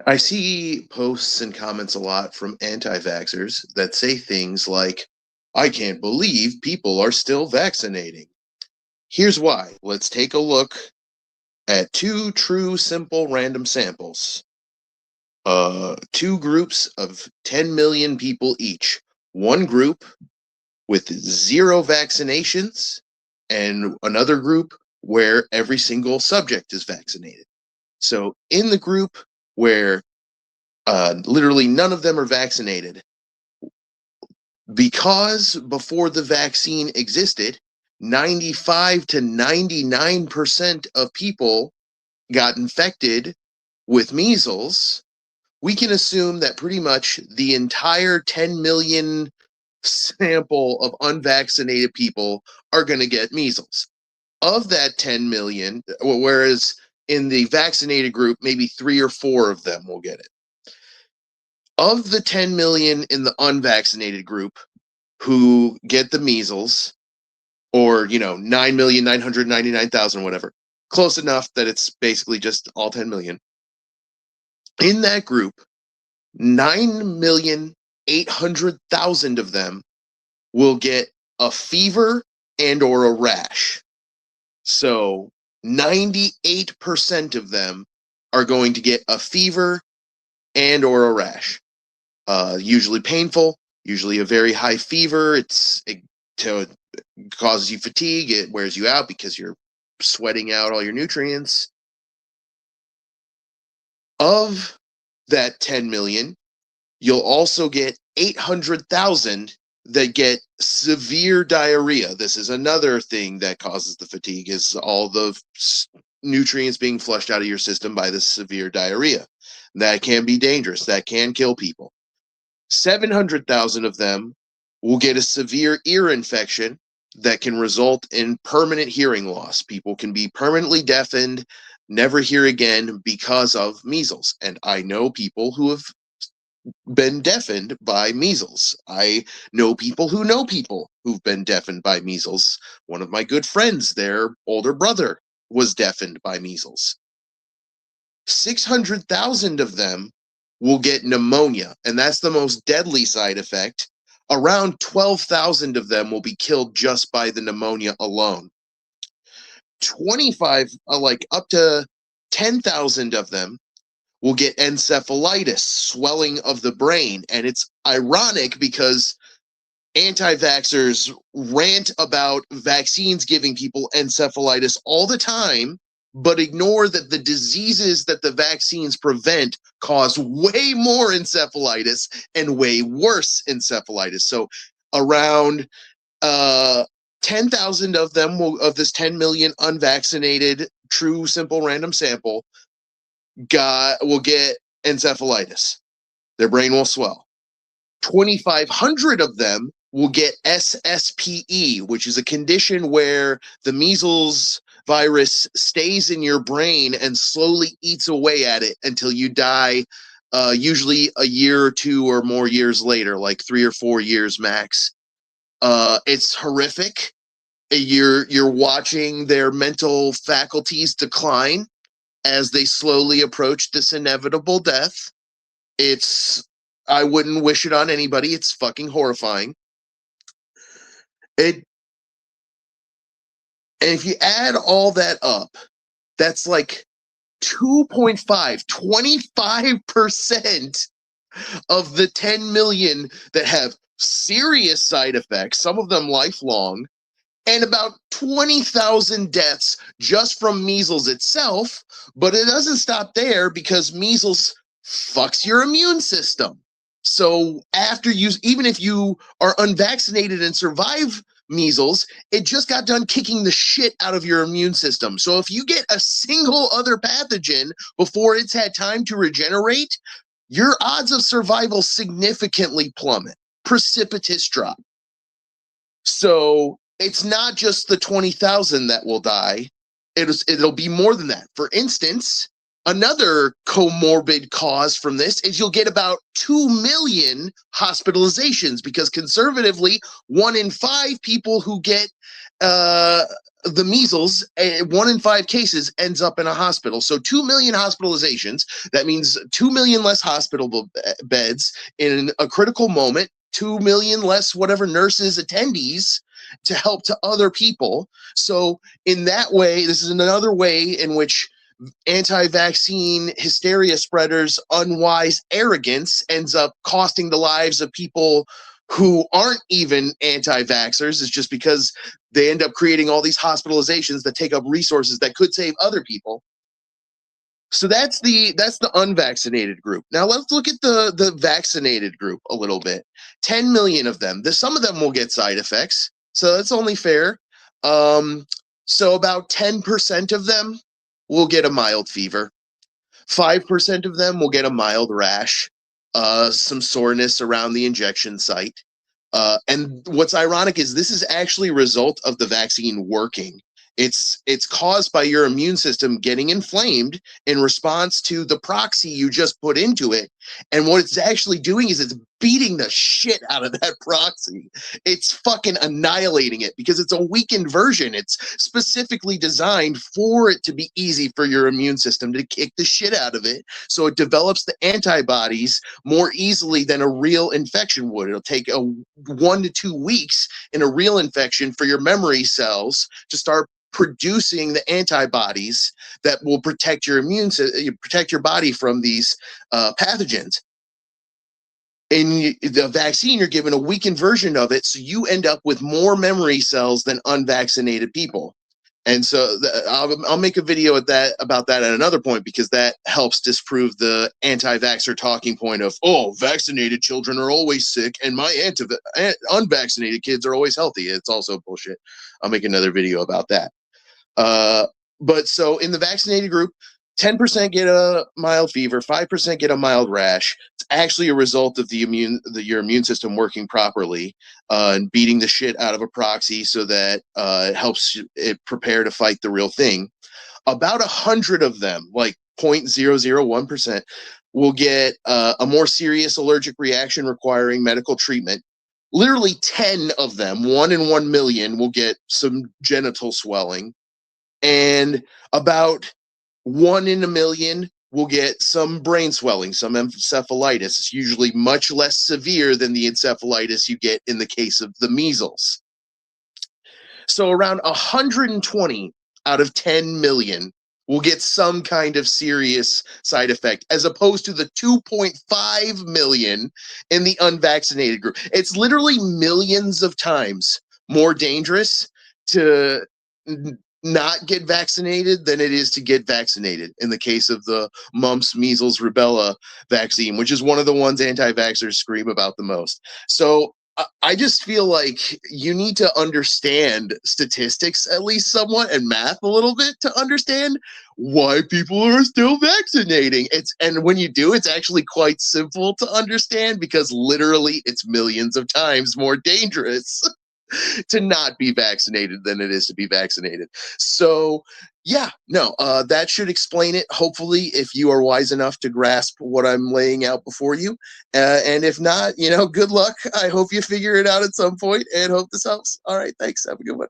I see posts and comments a lot from anti-vaxxers that say things like, I can't believe people are still vaccinating. Here's why. Let's take a look at two true, simple, random samples. Two groups of 10 million people each. One group with 0 vaccinations, and another group where every single subject is vaccinated. So in the group where literally none of them are vaccinated, because before the vaccine existed, 95 to 99% of people got infected with measles. We can assume that pretty much the entire 10 million sample of unvaccinated people are going to get measles. Of that 10 million, whereas in the vaccinated group, maybe 3 or 4 of them will get it. Of the 10 million in the unvaccinated group who get the measles, or 9,999,000, whatever, close enough that it's basically just all 10 million. In that group, 9,800,000 of them will get a fever and or a rash. So 98% of them are going to get a fever and or a rash. Usually painful, usually a very high fever. It causes you fatigue. It wears you out because you're sweating out all your nutrients. Of that 10 million, you'll also get 800,000 that get severe diarrhea. This is another thing that causes the fatigue, is all the nutrients being flushed out of your system by this severe diarrhea. That can be dangerous. That can kill people. 700,000 of them will get a severe ear infection that can result in permanent hearing loss. People can be permanently deafened, never hear again because of measles. And I know people who have been deafened by measles. I know people who've been deafened by measles. One of my good friends, their older brother, was deafened by measles. 600,000 of them will get pneumonia, and that's the most deadly side effect. Around 12,000 of them will be killed just by the pneumonia alone. up to 10,000 of them will get encephalitis, swelling of the brain. And it's ironic because anti-vaxxers rant about vaccines giving people encephalitis all the time, but ignore that the diseases that the vaccines prevent cause way more encephalitis and way worse encephalitis. So around 10,000 of them of this 10 million unvaccinated, true, simple, random sample will get encephalitis. Their brain will swell. 2,500 of them will get SSPE, which is a condition where the measles virus stays in your brain and slowly eats away at it until you die, usually a year or 2 or more years later, like 3 or 4 years max. It's horrific. You're watching their mental faculties decline as they slowly approach this inevitable death. I wouldn't wish it on anybody. It's fucking horrifying. And if you add all that up, that's like 2.5, 25% of the 10 million that have serious side effects, some of them lifelong, and about 20,000 deaths just from measles itself. But it doesn't stop there, because measles fucks your immune system. So even if you are unvaccinated and survive measles, it just got done kicking the shit out of your immune system. So if you get a single other pathogen before it's had time to regenerate, your odds of survival significantly plummet. Precipitous drop. So it's not just the 20,000 that will die. It'll be more than that. For instance, another comorbid cause from this is you'll get about 2 million hospitalizations, because conservatively, 1 in 5 people who get the measles, 1 in 5 cases ends up in a hospital. So 2 million hospitalizations. That means 2 million less hospital beds in a critical moment, 2 million less whatever nurses, attendees to help to other people. So in that way, this is another way in which anti-vaccine hysteria spreaders' unwise arrogance ends up costing the lives of people who aren't even anti-vaxxers. Is just because they end up creating all these hospitalizations that take up resources that could save other people. So that's the unvaccinated group. Now let's look at the vaccinated group a little bit. 10 million of them. Some of them will get side effects, so that's only fair. So about 10% of them will get a mild fever. 5% of them will get a mild rash, some soreness around the injection site. And what's ironic is this is actually a result of the vaccine working. It's caused by your immune system getting inflamed in response to the proxy you just put into it. And what it's actually doing is it's beating the shit out of that proxy. It's fucking annihilating it because it's a weakened version. It's specifically designed for it to be easy for your immune system to kick the shit out of it. So it develops the antibodies more easily than a real infection would. It'll take 1 to 2 weeks in a real infection for your memory cells to start producing the antibodies that will protect your protect your body from these pathogens. In the vaccine, you're given a weakened version of it, so you end up with more memory cells than unvaccinated people. And so I'll make a video about that at another point, because that helps disprove the anti-vaxxer talking point of, oh, vaccinated children are always sick and my unvaccinated kids are always healthy. It's also bullshit. I'll make another video about that. But so in the vaccinated group, 10% get a mild fever, 5% get a mild rash. It's actually a result of your immune system working properly and beating the shit out of a proxy so that it helps it prepare to fight the real thing. About 100 of them, like 0.001%, will get a more serious allergic reaction requiring medical treatment. Literally 10 of them, 1 in 1 million, will get some genital swelling. And about 1 in a million will get some brain swelling, some encephalitis. It's usually much less severe than the encephalitis you get in the case of the measles. So around 120 out of 10 million will get some kind of serious side effect, as opposed to the 2.5 million in the unvaccinated group. It's literally millions of times more dangerous to not get vaccinated than it is to get vaccinated in the case of the mumps, measles, rubella vaccine, which is one of the ones anti-vaxxers scream about the most. So I just feel like you need to understand statistics at least somewhat, and math a little bit, to understand why people are still vaccinating. And when you do, it's actually quite simple to understand, because literally it's millions of times more dangerous to not be vaccinated than it is to be vaccinated. So yeah, no, that should explain it, hopefully, if you are wise enough to grasp what I'm laying out before you. And if not, good luck. I hope you figure it out at some point, and hope this helps. All right, thanks. Have a good one.